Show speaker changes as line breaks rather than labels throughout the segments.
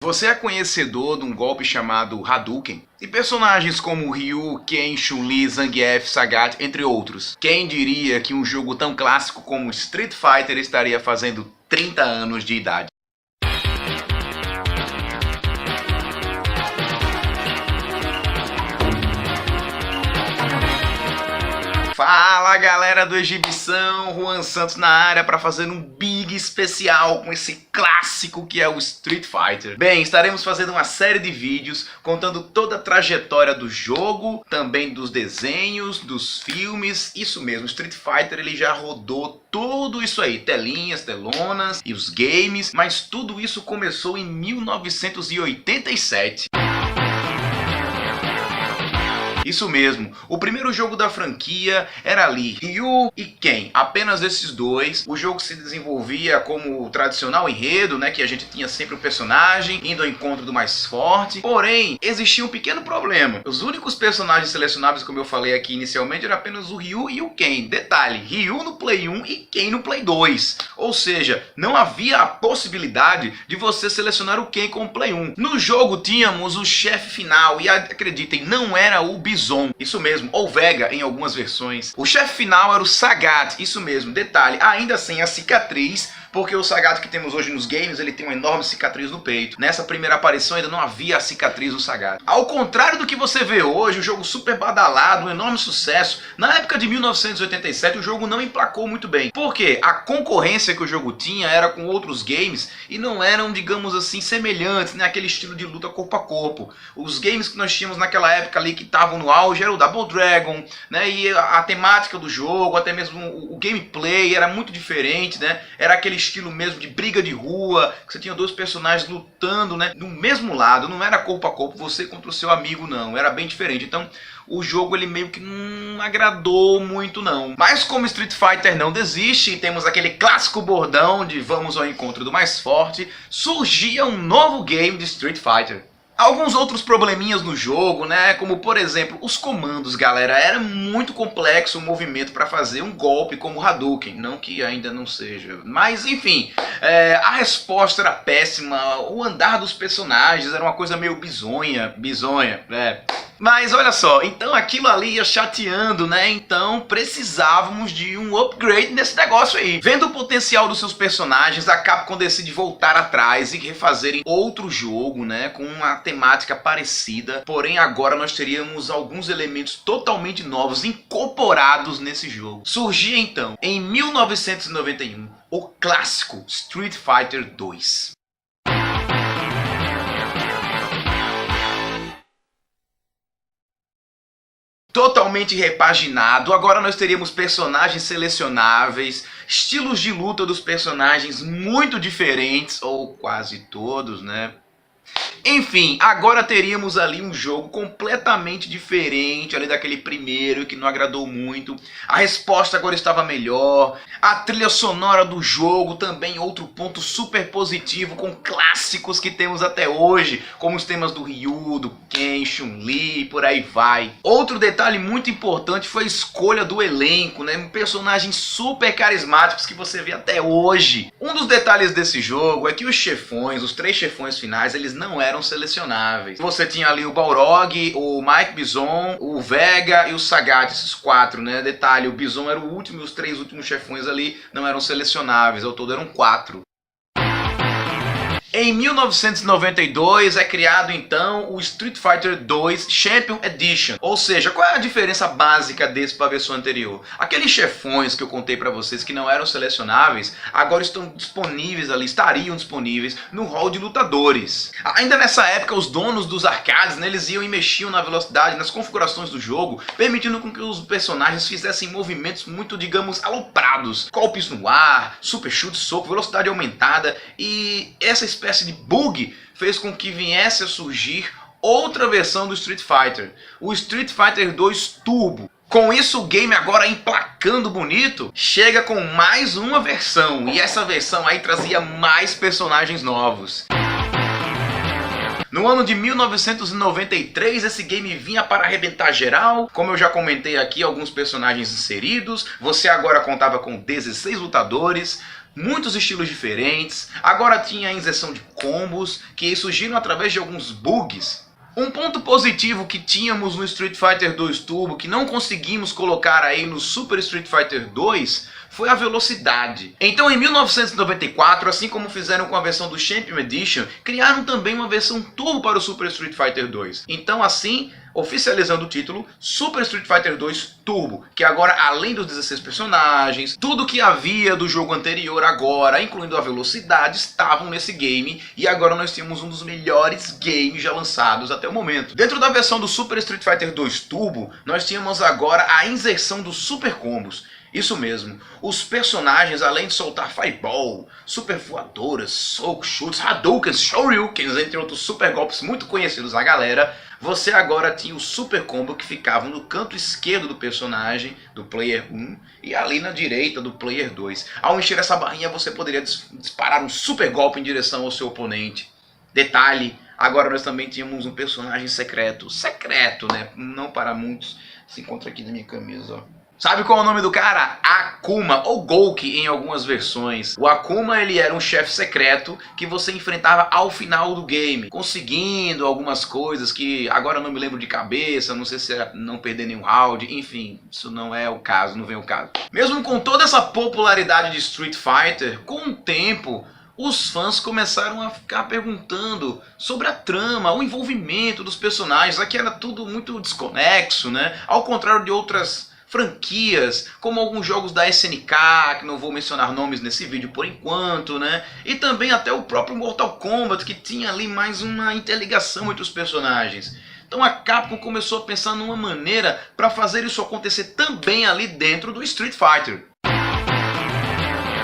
Você é conhecedor de um golpe chamado Hadouken? E personagens como Ryu, Ken, Chun-Li, Zangief, Sagat, entre outros. Quem diria que um jogo tão clássico como Street Fighter estaria fazendo 30 anos de idade? Fala galera do Exibição, Juan Santos na área para fazer um big especial com esse clássico que é o Street Fighter. Bem, estaremos fazendo uma série de vídeos contando toda a trajetória do jogo, também dos desenhos, dos filmes, isso mesmo, Street Fighter ele já rodou tudo isso aí, telinhas, telonas e os games, mas tudo isso começou em 1987. Isso mesmo, o primeiro jogo da franquia era ali, Ryu e Ken, apenas esses dois. O jogo se desenvolvia como o tradicional enredo, né, que a gente tinha sempre o personagem indo ao encontro do mais forte. Porém, existia um pequeno problema. Os únicos personagens selecionáveis, como eu falei aqui inicialmente, era apenas o Ryu e o Ken. Detalhe, Ryu no Play 1 e Ken no Play 2. Ou seja, não havia a possibilidade de você selecionar o Ken com o Play 1. No jogo tínhamos o chefe final e acreditem, não era o Bison, isso mesmo, ou Vega em algumas versões. O chefe final era o Sagat, isso mesmo, detalhe, ainda sem a cicatriz, porque o Sagat que temos hoje nos games, ele tem uma enorme cicatriz no peito. Nessa primeira aparição ainda não havia a cicatriz no Sagat. Ao contrário do que você vê hoje, um jogo super badalado, um enorme sucesso, na época de 1987 o jogo não emplacou muito bem. Por quê? A concorrência que o jogo tinha era com outros games e não eram, digamos assim, semelhantes, né? Aquele estilo de luta corpo a corpo. Os games que nós tínhamos naquela época ali que estavam no auge era o Double Dragon, né? E a temática do jogo, até mesmo o gameplay era muito diferente, né? Era aquele estilo mesmo de briga de rua, que você tinha dois personagens lutando, né, do mesmo lado, não era corpo a corpo, você contra o seu amigo, não, era bem diferente. Então o jogo ele meio que não agradou muito não. Mas como Street Fighter não desiste, e temos aquele clássico bordão de vamos ao encontro do mais forte, surgia um novo game de Street Fighter. Alguns outros probleminhas no jogo, né, como por exemplo os comandos, galera, era muito complexo o movimento para fazer um golpe como Hadouken, não que ainda não seja, mas enfim, a resposta era péssima, o andar dos personagens era uma coisa meio bizonha, Mas olha só, então aquilo ali ia chateando, né? Então precisávamos de um upgrade nesse negócio aí. Vendo o potencial dos seus personagens, a Capcom decide voltar atrás e refazerem outro jogo, né? Com uma temática parecida. Porém agora nós teríamos alguns elementos totalmente novos incorporados nesse jogo. Surgia então, em 1991, o clássico Street Fighter 2. Totalmente repaginado, agora nós teríamos personagens selecionáveis, estilos de luta dos personagens muito diferentes, ou quase todos, né? Enfim, agora teríamos ali um jogo completamente diferente ali daquele primeiro que não agradou muito. A resposta agora estava melhor. A trilha sonora do jogo também outro ponto super positivo, com clássicos que temos até hoje, como os temas do Ryu, do Ken, Chun-Li e por aí vai. Outro detalhe muito importante foi a escolha do elenco, né? Personagens super carismáticos que você vê até hoje. Um dos detalhes desse jogo é que os chefões, os 3 chefões finais, eles não eram selecionáveis. Você tinha ali o Balrog, o Mike Bison, o Vega e o Sagat, esses 4, né? Detalhe, o Bison era o último e os 3 últimos chefões ali não eram selecionáveis, ao todo eram 4. Em 1992 é criado então o Street Fighter 2 Champion Edition. Ou seja, qual é a diferença básica desse para a versão anterior? Aqueles chefões que eu contei para vocês que não eram selecionáveis, agora estão disponíveis ali, estariam disponíveis no hall de lutadores. Ainda nessa época os donos dos arcades, né, eles iam e mexiam na velocidade, nas configurações do jogo, permitindo com que os personagens fizessem movimentos muito, digamos, aloprados. Golpes no ar, super chute, soco, velocidade aumentada, e essa espécie de bug fez com que viesse a surgir outra versão do Street Fighter, o Street Fighter 2 Turbo. Com isso o game agora emplacando bonito, chega com mais uma versão, e essa versão aí trazia mais personagens novos. No ano de 1993 esse game vinha para arrebentar geral, como eu já comentei aqui, alguns personagens inseridos, você agora contava com 16 lutadores, muitos estilos diferentes, agora tinha a injeção de combos que surgiram através de alguns bugs. Um ponto positivo que tínhamos no Street Fighter 2 Turbo, que não conseguimos colocar aí no Super Street Fighter 2, foi a velocidade. Então em 1994, assim como fizeram com a versão do Champion Edition, criaram também uma versão Turbo para o Super Street Fighter 2. Então assim, oficializando o título, Super Street Fighter 2 Turbo, que agora, além dos 16 personagens, tudo que havia do jogo anterior agora, incluindo a velocidade, estavam nesse game, e agora nós temos um dos melhores games já lançados até o momento. Dentro da versão do Super Street Fighter 2 Turbo, nós tínhamos agora a inserção dos Super Combos. Isso mesmo, os personagens, além de soltar Fireball, super voadoras, soco, chutes, Hadoukens, Shoryukens, entre outros super golpes muito conhecidos da galera, você agora tinha o Super Combo que ficava no canto esquerdo do personagem, do Player 1, e ali na direita do Player 2. Ao encher essa barrinha você poderia disparar um super golpe em direção ao seu oponente. Detalhe, agora nós também tínhamos um personagem secreto, né, não para muitos, se encontra aqui na minha camisa, ó. Sabe qual é o nome do cara? Akuma, ou Gouki em algumas versões. O Akuma, ele era um chefe secreto que você enfrentava ao final do game, conseguindo algumas coisas que agora eu não me lembro de cabeça, não sei se é não perder nenhum round, enfim, isso não é o caso, não vem o caso. Mesmo com toda essa popularidade de Street Fighter, com o tempo, os fãs começaram a ficar perguntando sobre a trama, o envolvimento dos personagens. Aqui era tudo muito desconexo, né? Ao contrário de outras franquias, como alguns jogos da SNK, que não vou mencionar nomes nesse vídeo por enquanto, né? E também até o próprio Mortal Kombat, que tinha ali mais uma interligação entre os personagens. Então a Capcom começou a pensar numa maneira para fazer isso acontecer também ali dentro do Street Fighter.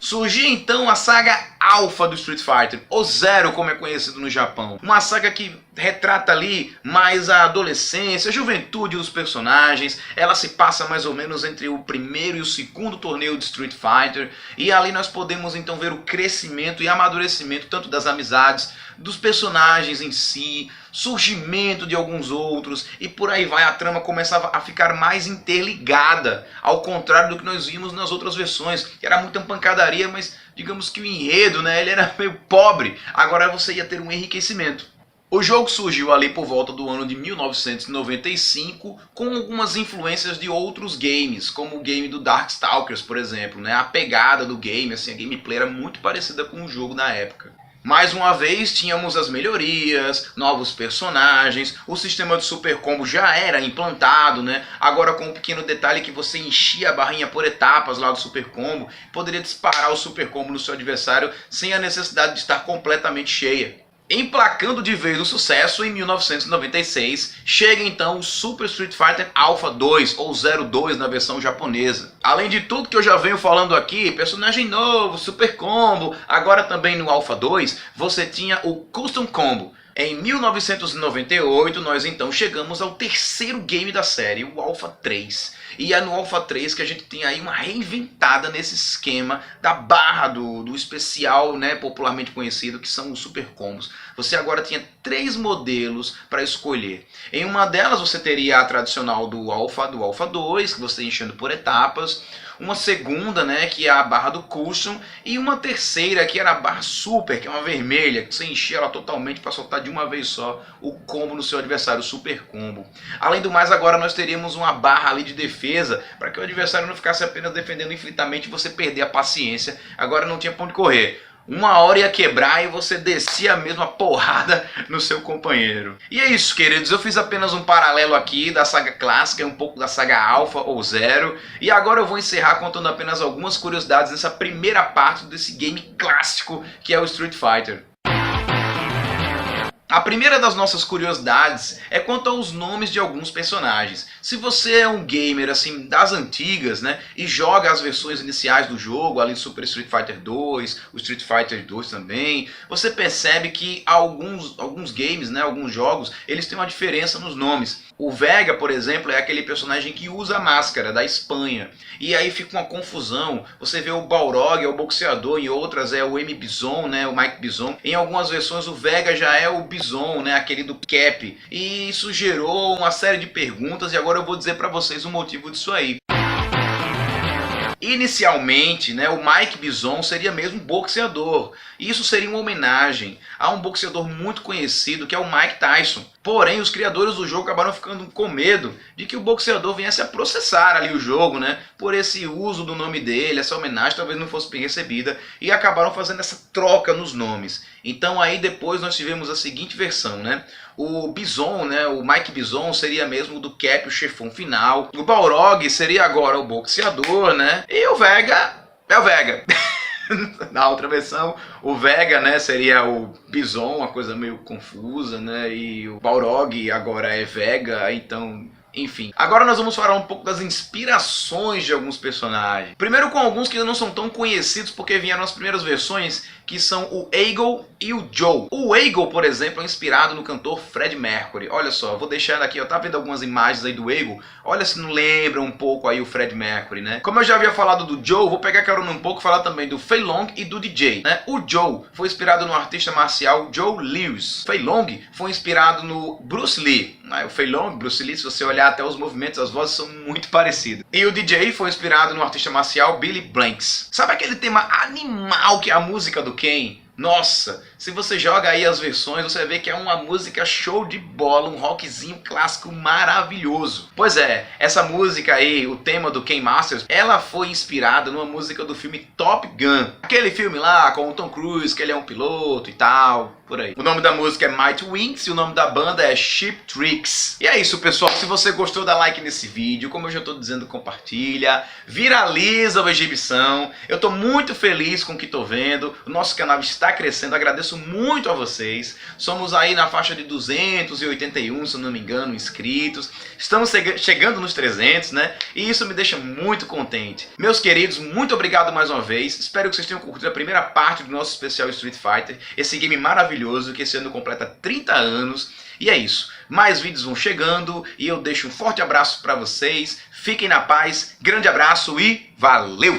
Surgia então a saga Alpha do Street Fighter, ou Zero como é conhecido no Japão. Uma saga que retrata ali mais a adolescência, a juventude dos personagens. Ela se passa mais ou menos entre o primeiro e o segundo torneio de Street Fighter. E ali nós podemos então ver o crescimento e amadurecimento tanto das amizades, dos personagens em si, surgimento de alguns outros, e por aí vai. A trama começava a ficar mais interligada, ao contrário do que nós vimos nas outras versões, que era muita pancadaria, mas digamos que o enredo, né, ele era meio pobre. Agora você ia ter um enriquecimento. O jogo surgiu ali por volta do ano de 1995, com algumas influências de outros games, como o game do Darkstalkers, por exemplo, né? A pegada do game, assim, a gameplay era muito parecida com o jogo na época. Mais uma vez tínhamos as melhorias, novos personagens, o sistema de Super Combo já era implantado, né? Agora com um pequeno detalhe que você enchia a barrinha por etapas lá do Super Combo, poderia disparar o Super Combo no seu adversário sem a necessidade de estar completamente cheia. Emplacando de vez o sucesso, em 1996, chega então o Super Street Fighter Alpha 2, ou 02 na versão japonesa. Além de tudo que eu já venho falando aqui, personagem novo, Super Combo, agora também no Alpha 2, você tinha o Custom Combo. Em 1998, nós então chegamos ao terceiro game da série, o Alpha 3. E é no Alpha 3 que a gente tem aí uma reinventada nesse esquema da barra do especial, né, popularmente conhecido, que são os Super Combos. Você agora tinha 3 modelos para escolher. Em uma delas você teria a tradicional do Alpha 2, que você ia enchendo por etapas. Uma segunda, né, que é a barra do Custom, e uma terceira que era a barra Super, que é uma vermelha, que você enchia ela totalmente para soltar de uma vez só o combo no seu adversário, o Super Combo. Além do mais, agora nós teríamos uma barra ali de defesa, para que o adversário não ficasse apenas defendendo infinitamente e você perder a paciência. Agora não tinha pra onde correr. Uma hora ia quebrar e você descia a mesma porrada no seu companheiro. E é isso, queridos. Eu fiz apenas um paralelo aqui da saga clássica e um pouco da saga Alpha ou Zero. E agora eu vou encerrar contando apenas algumas curiosidades nessa primeira parte desse game clássico que é o Street Fighter. A primeira das nossas curiosidades é quanto aos nomes de alguns personagens. Se você é um gamer assim das antigas, né, e joga as versões iniciais do jogo, ali do Super Street Fighter 2, o Street Fighter 2 também, você percebe que alguns games, né, alguns jogos, eles têm uma diferença nos nomes. O Vega, por exemplo, é aquele personagem que usa a máscara da Espanha. E aí fica uma confusão. Você vê o Balrog, é o boxeador, em outras é o M. Bison, né, o Mike Bison. Em algumas versões o Vega já é o Bison, né, aquele do Cap. E isso gerou uma série de perguntas e agora eu vou dizer pra vocês o motivo disso aí. Inicialmente, né, o Mike Bison seria mesmo um boxeador. Isso seria uma homenagem a um boxeador muito conhecido que é o Mike Tyson. Porém, os criadores do jogo acabaram ficando com medo de que o boxeador viesse a processar ali o jogo, né, por esse uso do nome dele, essa homenagem talvez não fosse bem recebida, e acabaram fazendo essa troca nos nomes. Então aí depois nós tivemos a seguinte versão, né? O Bison, né, o Mike Bison seria mesmo do Cap, o chefão final. O Balrog seria agora o boxeador, né? E o Vega é o Vega. Na outra versão, o Vega, né, seria o Bison, uma coisa meio confusa, né? E o Balrog agora é Vega, então... Enfim, agora nós vamos falar um pouco das inspirações de alguns personagens. Primeiro com alguns que ainda não são tão conhecidos porque vieram nas primeiras versões, que são o Eagle e o Joe. O Eagle, por exemplo, é inspirado no cantor Fred Mercury. Olha só, vou deixar aqui, eu tava vendo algumas imagens aí do Eagle. Olha se não lembra um pouco aí o Fred Mercury, né? Como eu já havia falado do Joe, vou pegar carona um pouco e falar também do Fei Long e do DJ, né? O Joe foi inspirado no artista marcial Joe Lewis. Fei Long foi inspirado no Bruce Lee. O Fei Long, Bruce Lee, se você olhar até os movimentos, as vozes são muito parecidas. E o DJ foi inspirado no artista marcial Billy Blanks. Sabe aquele tema animal que é a música do Ken? Nossa, se você joga aí as versões, você vai ver que é uma música show de bola, um rockzinho clássico maravilhoso. Pois é, essa música aí, o tema do Ken Masters, ela foi inspirada numa música do filme Top Gun. Aquele filme lá com o Tom Cruise, que ele é um piloto e tal, por aí. O nome da música é Mighty Wings e o nome da banda é Cheap Tricks. E é isso, pessoal. Se você gostou, dá like nesse vídeo. Como eu já estou dizendo, compartilha. Viraliza a exibição. Eu estou muito feliz com o que estou vendo. O nosso canal está crescendo. Agradeço muito a vocês. Somos aí na faixa de 281, se eu não me engano, inscritos. Estamos chegando nos 300, né? E isso me deixa muito contente. Meus queridos, muito obrigado mais uma vez. Espero que vocês tenham curtido a primeira parte do nosso especial Street Fighter. Esse game maravilhoso que esse ano completa 30 anos. E é isso. Mais vídeos vão chegando e eu deixo um forte abraço para vocês. Fiquem na paz. Grande abraço e valeu!